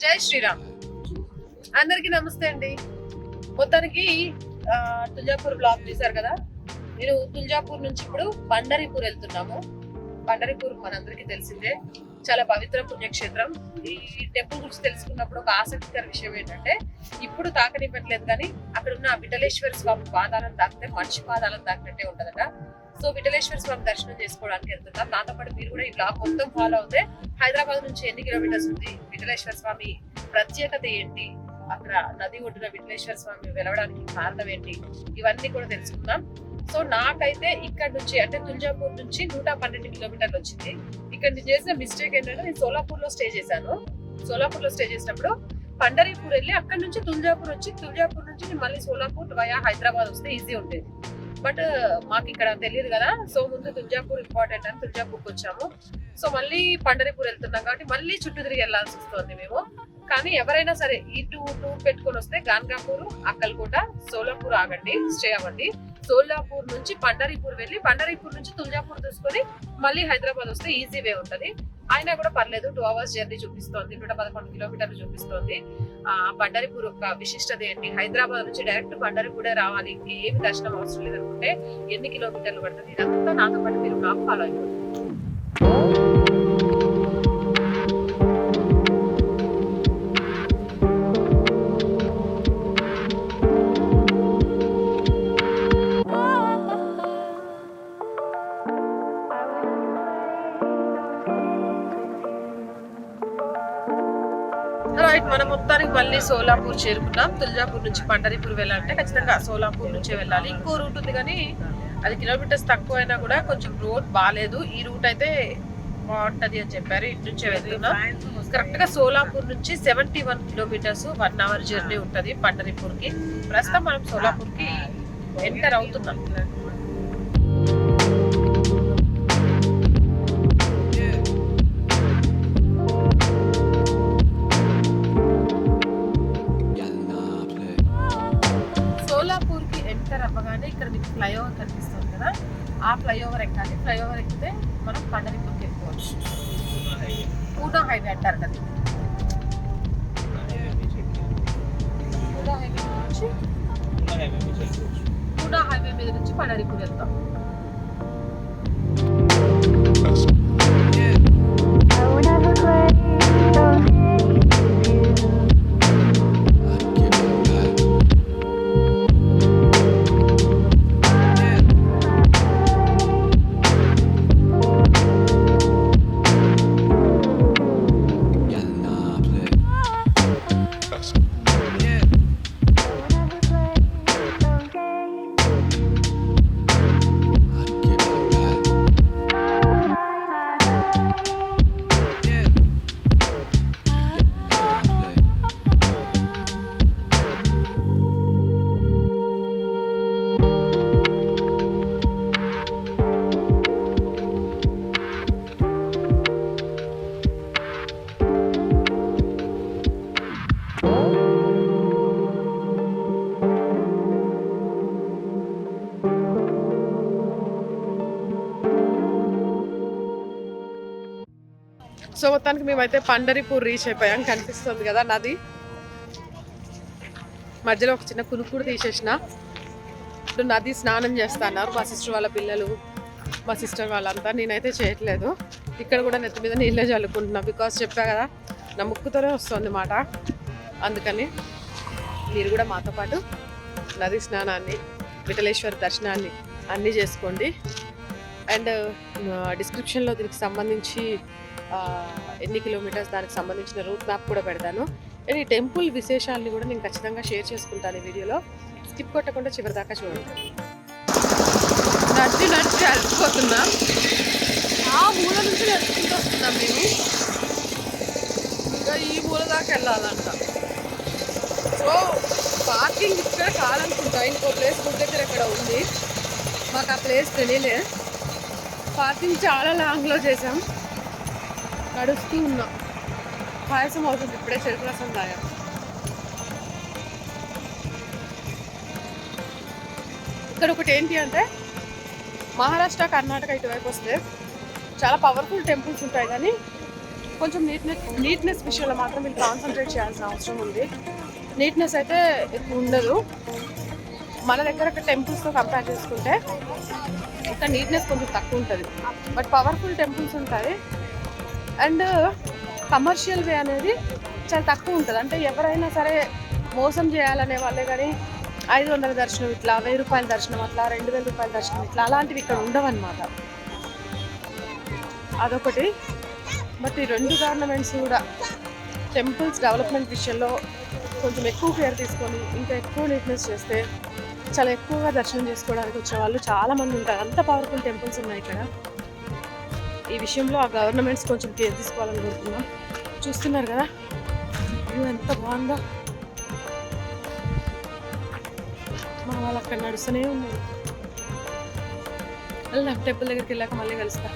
జై శ్రీరామ్. అందరికి నమస్తే అండి. మొత్తానికి తుల్జాపూర్ బ్లాక్ చూసారు కదా. నేను తుల్జాపూర్ నుంచి ఇప్పుడు పండరీపూర్ వెళ్తున్నాము. పండరీపూర్ మనందరికీ తెలిసిందే, చాలా పవిత్ర పుణ్యక్షేత్రం. ఈ టెంపుల్ గురించి తెలుసుకున్నప్పుడు ఒక ఆసక్తికర విషయం ఏంటంటే, ఇప్పుడు తాకనివ్వట్లేదు కానీ అక్కడ ఉన్న విఠలేశ్వర స్వామి పాదాలను తాకితే మనిషి పాదాలను తాకినట్టే ఉంటదట. సో విఠలేశ్వర స్వామి దర్శనం చేసుకోవడానికి వెళ్తున్నాం. నాతో పాటు మీరు కూడా ఈ బ్లాగ్ మొత్తం ఫాలో అవుతే హైదరాబాద్ నుంచి ఎన్ని కిలోమీటర్స్ ఉంది, విఠలేశ్వర స్వామి ప్రత్యేకత ఏంటి, అక్కడ నది ఒడ్డున విఠలేశ్వర స్వామి వెలవడానికి కారణం ఏంటి, ఇవన్నీ కూడా తెలుసుకుందాం. సో నాకైతే ఇక్కడ నుంచి అంటే తుల్జాపూర్ నుంచి 112 కిలోమీటర్లు వచ్చింది. ఇక్కడ నేను చేసిన మిస్టేక్ ఏంటంటే, నేను సోలాపూర్ లో స్టే చేశాను. సోలాపూర్ లో స్టే చేసినప్పుడు పండరీపూర్ వెళ్ళి అక్కడ నుంచి తుల్జాపూర్ వచ్చి, తుల్జాపూర్ నుంచి నేను మళ్ళీ సోలాపూర్ వయా హైదరాబాద్ వస్తే ఈజీ ఉండేది. బట్ మాకు ఇక్కడ తెలియదు కదా. సో ముందు తుల్జాపూర్ ఇంపార్టెంట్ అని తుల్జాపూర్కి వచ్చాము. సో మళ్ళీ పండరీపూర్ వెళ్తున్నాం కాబట్టి మళ్ళీ చుట్టూ తిరిగి వెళ్లాల్సి వస్తుంది మేము. కానీ ఎవరైనా సరే ఈ టూర్ పెట్టుకొని వస్తే గాన్గాపూర్, అక్కల్కోట, సోలాపూర్ ఆగండి, స్టే అవ్వండి. సోలాపూర్ నుంచి పండరీపూర్ వెళ్ళి పండరీపూర్ నుంచి తుల్జాపూర్ తీసుకొని మళ్ళీ హైదరాబాద్ వస్తే ఈజీ వే ఉంటది. అయినా కూడా పర్లేదు, 2 hours జర్నీ చూపిస్తోంది, 111 కిలోమీటర్లు చూపిస్తోంది. పండరీపూర్ యొక్క విశిష్టత ఏంటి, హైదరాబాద్ నుంచి డైరెక్ట్ పండరీపూరే రావాలి, ఏమి దర్శనం అవసరం లేదనుకుంటే ఎన్ని కిలోమీటర్లు పడుతుంది, ఇదంతా నాతో పాటు మీరు బ్లాగ్ ఫాలో అయిపోతుంది. రైట్, మనం మొత్తానికి మళ్ళీ సోలాపూర్ చేరుకున్నాం. తుల్జాపూర్ నుంచి పండరీపూర్ వెళ్ళాలంటే ఖచ్చితంగా సోలాపూర్ నుంచే వెళ్ళాలి. ఇంకో రూట్ ఉంది కానీ అది కిలోమీటర్స్ తక్కువ అయినా కూడా కొంచెం రోడ్ బాగాలేదు. ఈ రూట్ అయితే బాగుంటది అని చెప్పారు, ఇటు నుంచే వెళ్తున్నాం. కరెక్ట్ గా సోలాపూర్ నుంచి 71 కిలోమీటర్స్, 1 hour జర్నీ ఉంటది పండరీపూర్ కి. ప్రస్తుతం మనం సోలాపూర్ కి ఎంటర్ అవుతున్నాం. అవ్వగానే ఇక్కడ మీకు ఫ్లైఓవర్ కనిపిస్తుంది కదా, ఆ ఫ్లైఓవర్ ఎక్కాలి. ఫ్లైఓవర్ ఎక్కితే మనం పండరీపూర్కి వెళ్ళిపోవచ్చు. పూనా హైవే అంటారు కదా. పూనా హైవే మీద నుంచి పండరీపూర్ వెళ్తాం. సో మొత్తానికి మేమైతే పండరీపూర్ రీచ్ అయిపోయాం. కనిపిస్తుంది కదా నది, మధ్యలో ఒక చిన్న కునుకుడు తీసేసిన. ఇప్పుడు నది స్నానం చేస్తున్నారు మా సిస్టర్ వాళ్ళ పిల్లలు, మా సిస్టర్ వాళ్ళంతా. నేనైతే చేయట్లేదు. ఇక్కడ కూడా నెత్తి మీద నీళ్ళే చల్లుకుంటున్నా, బికాస్ చెప్పా కదా నా ముక్కుతోనే వస్తుంది మాట. అందుకని మీరు కూడా మాతో పాటు నది స్నానాన్ని, విఠలేశ్వర దర్శనాన్ని అన్నీ చేసుకోండి. అండ్ డిస్క్రిప్షన్లో దీనికి సంబంధించి ఎన్ని కిలోమీటర్స్, దానికి సంబంధించిన రూట్ మ్యాప్ కూడా పెడతాను. అండ్ ఈ టెంపుల్ విశేషాలని కూడా నేను ఖచ్చితంగా షేర్ చేసుకుంటాను ఈ వీడియోలో. స్కిప్ కొట్టకుండా చివరి దాకా చూడండి. నడిచి అలసిపోతున్నా. ఆ మూల నుంచి నడుచుకుంటూ వస్తున్నాం మేము. ఇంకా ఈ మూల దాకా వెళ్ళాలంట. సో పార్కింగ్ ఇక్కడ కాదనుకుంటా, ఇంకో ప్లేస్ గుడి దగ్గర ఎక్కడ ఉంది. మాకు ఆ ప్లేస్ తెలియలే. పార్కింగ్ చాలా లాంగ్లో చేసాం. నడుస్తూ ఉన్నాం. పాయసం అవుతుంది, ఇప్పుడే చెరుకు రసం తాగాం. ఇక్కడ ఒకటి ఏంటి అంటే, మహారాష్ట్ర, కర్ణాటక ఇటువైపు వస్తే చాలా పవర్ఫుల్ టెంపుల్స్ ఉంటాయి కానీ కొంచెం నీట్నెస్ విషయంలో మాత్రం వీళ్ళు కాన్సన్ట్రేట్ చేయాల్సిన అవసరం ఉంది. నీట్నెస్ అయితే ఎక్కువ ఉండదు. మన దగ్గర టెంపుల్స్తో కంపేర్ చేసుకుంటే ఇక్కడ నీట్నెస్ కొంచెం తక్కువ ఉంటుంది. బట్ పవర్ఫుల్ టెంపుల్స్ ఉంటాయి. అండ్ కమర్షియల్ వే అనేది చాలా తక్కువ ఉంటుంది. అంటే ఎవరైనా సరే మోసం చేయాలనే వాళ్ళే కానీ 500 దర్శనం ఇట్లా, 1000 రూపాయల దర్శనం అట్లా, 2000 రూపాయల దర్శనం ఇట్లా అలాంటివి ఇక్కడ ఉండవన్నమాట. అదొకటి. బట్ ఈ రెండు గవర్నమెంట్స్ కూడా టెంపుల్స్ డెవలప్మెంట్ విషయంలో కొంచెం ఎక్కువ కేర్ తీసుకొని ఇంకా ఎక్కువ నీట్నెస్ చేస్తే చాలా ఎక్కువగా దర్శనం చేసుకోవడానికి వచ్చే వాళ్ళు చాలామంది ఉంటారు. అంత పవర్ఫుల్ టెంపుల్స్ ఉన్నాయి ఇక్కడ. ఈ విషయంలో ఆ గవర్నమెంట్స్ కొంచెం కేర్ తీసుకోవాలని కోరుతున్నాం. చూస్తున్నారు కదా ఎంత బాగుందో. మా వాళ్ళు అక్కడ నడుస్తూనే ఉన్నారు. వెళ్దాం, టెంపుల్ దగ్గరికి వెళ్ళాక మళ్ళీ కలుస్తా.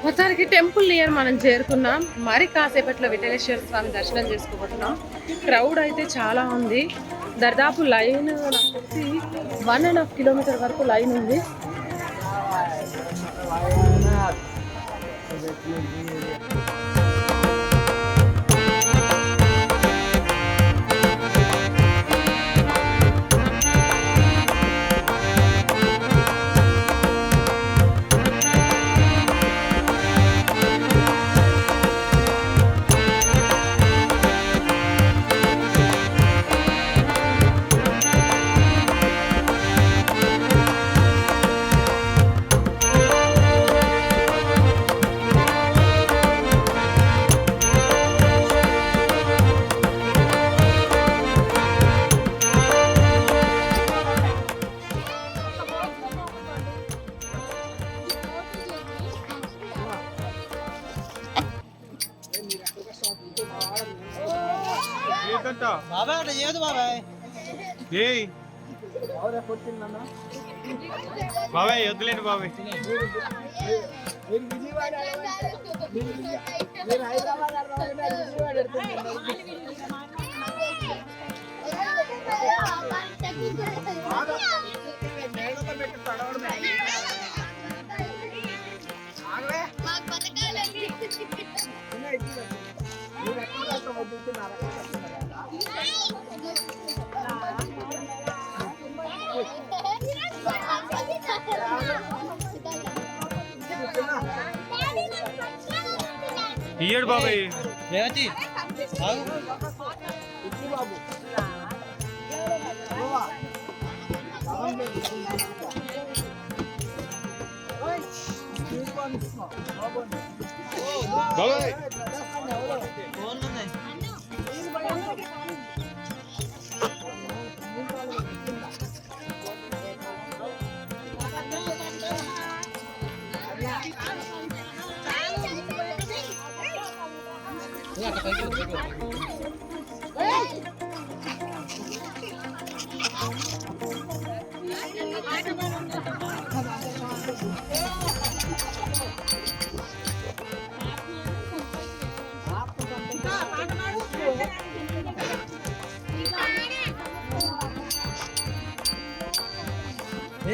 మొత్తానికి టెంపుల్ నియర్ మనం చేరుకున్నాం. మరి కాసేపట్లో విఠలేశ్వర స్వామి దర్శనం చేసుకోబోతున్నాం. క్రౌడ్ అయితే చాలా ఉంది. దాదాపు లైన్ నాకు తెలిసి 1.5 కిలోమీటర్ వరకు లైన్ ఉంది. బాబాయ్ వద్దులేండి బాబాయ్. ఇయ్యడు బాబాయ్. రేవతి బాబాయ్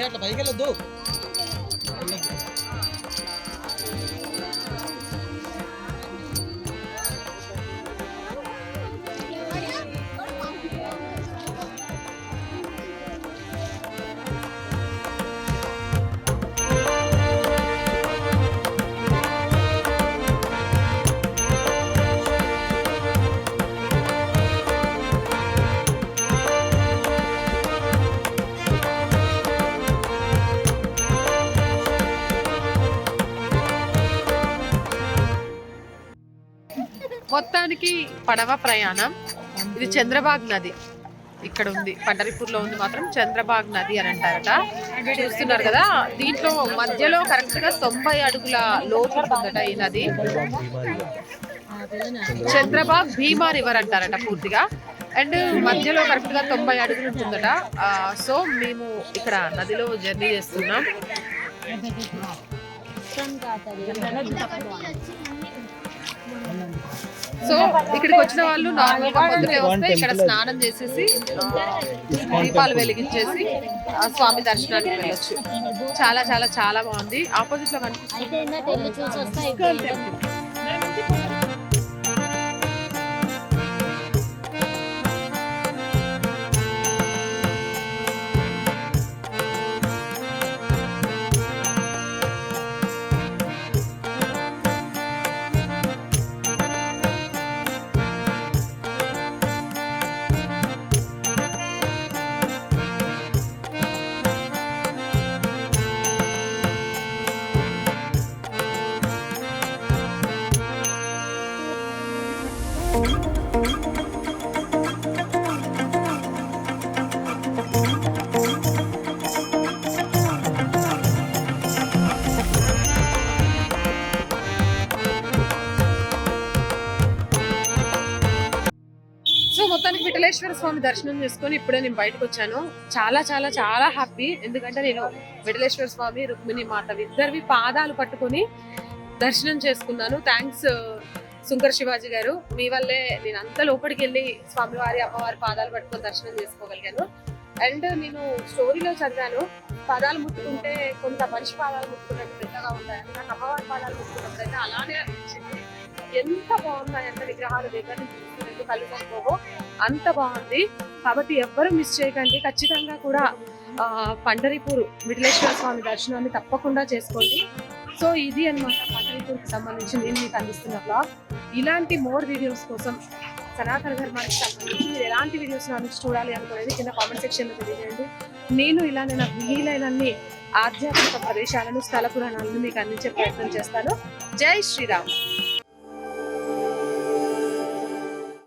అట్లా పైకి వెళ్ళొద్దు. మొత్తానికి పడవ ప్రయాణం. ఇది చంద్రబాగ్ నది ఇక్కడ ఉంది, పండరిపూర్లో ఉంది మాత్రం చంద్రబాగ్ నది అని అంటారట. చూస్తున్నారు కదా, దీంట్లో మధ్యలో కరెక్ట్ గా 90 అడుగుల లోతు ఉంటుందట ఈ నది. చంద్రబాగ్ భీమా రివర్ అంటారట పూర్తిగా. అండ్ మధ్యలో కరెక్ట్ గా 90 అడుగులు ఉంటుందట. సో మేము ఇక్కడ నదిలో జర్నీ చేస్తున్నాం. సో ఇక్కడికి వచ్చిన వాళ్ళు నార్మల్ గా పొద్దునే వస్తే ఇక్కడ స్నానం చేసేసి దీపాలు వెలిగించేసి స్వామి దర్శనానికి వెళ్ళొచ్చు. చాలా చాలా చాలా బాగుంది. ఆపోజిట్ లో కనిపిస్తుంది. సో మొత్తానికి విఠలేశ్వర స్వామి దర్శనం చేసుకొని ఇప్పుడే నేను బయటకు వచ్చాను. చాలా చాలా చాలా హ్యాపీ. ఎందుకంటే నేను విఠలేశ్వర స్వామి, రుక్మిణి మాత ఇద్దరివి పాదాలు పట్టుకొని దర్శనం చేసుకున్నాను. థ్యాంక్స్ సుంకర శివాజీ గారు, మీ వల్లే నేను అంత లోపలికి వెళ్ళి స్వామివారి అమ్మవారి పాదాలు పట్టుకొని దర్శనం చేసుకోగలిగాను. అండ్ నేను స్టోరీలో చదివాను, పాదాలు ముట్టుకుంటే కొంత మనిషి పాదాలు ముట్టుకున్నట్టు పెద్దగా ఉంటాయి. నాకు అమ్మవారి పాదాలు ముట్టుకున్నప్పుడు అయితే అలానే అనిపించింది. ఎంత బాగున్నాయి అంటే విగ్రహాలు దగ్గర నుంచి కళ్ళు సరిపోవో అంత బాగుంది. కాబట్టి ఎవ్వరూ మిస్ చేయకండి. ఖచ్చితంగా కూడా పండరిపూర్ విఠలేశ్వర స్వామి దర్శనాన్ని తప్పకుండా చేసుకోండి. సో ఇది అన్నమాట పండరిపూర్కి సంబంధించి నేను మీకు అందిస్తున్న బ్లాగ్. ఇలాంటి మోర్ వీడియోస్ కోసం సనాతన ధర్మానికి సంబంధించి మీరు ఎలాంటి వీడియోస్ నా నుంచి చూడాలి అనుకునేది కింద కామెంట్ సెక్షన్లో తెలియజేయండి. నేను ఇలానే నాకు వీలైనన్ని ఆధ్యాత్మిక ప్రదేశాలను, స్థల పురాణాలను మీకు అందించే ప్రయత్నం చేస్తాను. జై శ్రీరామ్.